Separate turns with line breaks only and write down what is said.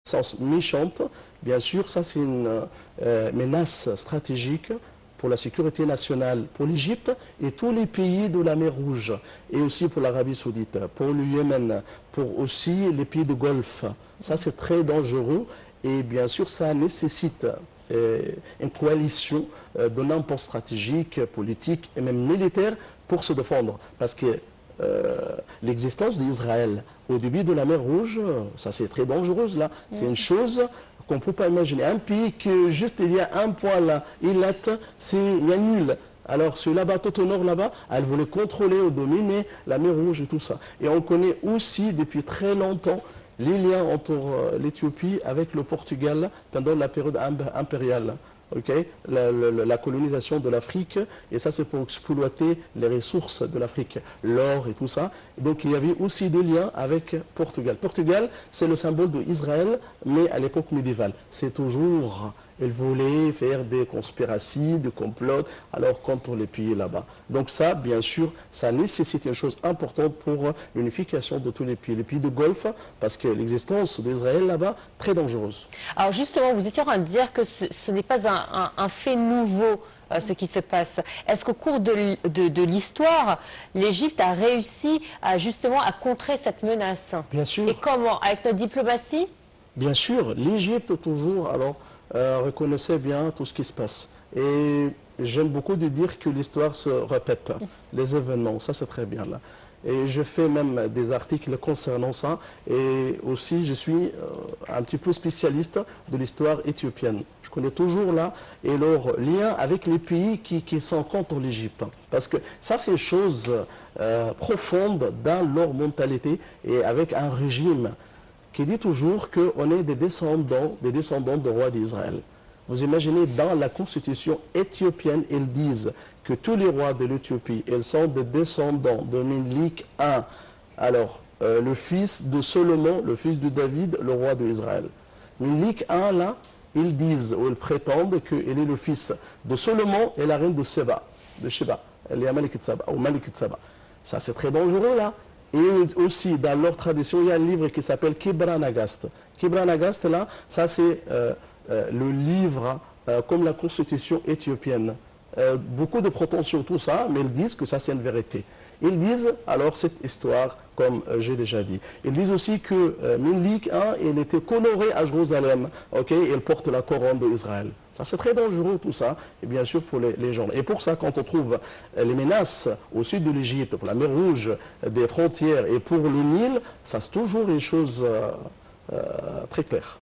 sens méchante, bien sûr, ça c'est une menace stratégique pour la sécurité nationale, pour l'Égypte et tous les pays de la mer Rouge, et aussi pour l'Arabie Saoudite, pour le Yémen, pour aussi les pays du Golfe. Ça c'est très dangereux et bien sûr ça nécessite une coalition de n'importe stratégique, politique et même militaire pour se défendre. Parce que l'existence d'Israël au début de la mer Rouge, ça c'est très dangereux là, c'est une chose qu'on ne peut pas imaginer. Un pays que juste il y a un point là, il y a nul. Alors sur là-bas, tout au nord là-bas, elle voulait contrôler ou dominer la mer Rouge et tout ça. Et on connaît aussi depuis très longtemps les liens entre l'Éthiopie avec le Portugal pendant la période impériale. Okay, la colonisation de l'Afrique, et ça c'est pour exploiter les ressources de l'Afrique, l'or et tout ça. Donc il y avait aussi des liens avec Portugal. Portugal, c'est le symbole d'Israël, mais à l'époque médiévale. C'est toujours, elle voulait faire des conspiracies, des complots, alors contre les pays là-bas. Donc ça, bien sûr, ça nécessite une chose importante pour l'unification de tous les pays de Golfe, parce que l'existence d'Israël là-bas, très dangereuse.
Alors justement, vous étiez en train de dire que ce n'est pas un fait nouveau, ce qui se passe. Est-ce qu'au cours de l'histoire, l'Égypte a réussi justement à contrer cette menace?
Bien sûr.
Et comment? Avec notre diplomatie?
Bien sûr, l'Égypte toujours reconnaissait bien tout ce qui se passe. Et j'aime beaucoup de dire que l'histoire se répète, les événements, ça c'est très bien là. Et je fais même des articles concernant ça, et aussi je suis un petit peu spécialiste de l'histoire éthiopienne. Je connais toujours là et leur lien avec les pays qui sont contre l'Égypte. Parce que ça c'est une chose profonde dans leur mentalité et avec un régime qui dit toujours qu'on est des descendants du roi d'Israël. Vous imaginez, dans la constitution éthiopienne, ils disent que tous les rois de l'Éthiopie, ils sont des descendants de Ménelik I. Alors, le fils de Salomon, le fils de David, le roi d'Israël. Ménelik I, là, ils disent, ou ils prétendent qu'il est le fils de Salomon et la reine de Sheba, elle est Maliket Saba, ou Maliket Saba. Ça, c'est très dangereux, là. Et aussi, dans leur tradition, il y a un livre qui s'appelle Kibra Nagast. Kibra Nagast, là, ça c'est le livre comme la constitution éthiopienne. Beaucoup de prétentions, tout ça, mais ils disent que ça c'est une vérité. Ils disent alors cette histoire, comme j'ai déjà dit. Ils disent aussi que Ménelik I, il était coloré à Jérusalem, okay, il porte la couronne d'Israël. Ça c'est très dangereux tout ça, et bien sûr pour les gens. Et pour ça, quand on trouve les menaces au sud de l'Égypte, pour la mer Rouge, des frontières et pour le Nil, ça c'est toujours une chose très claire.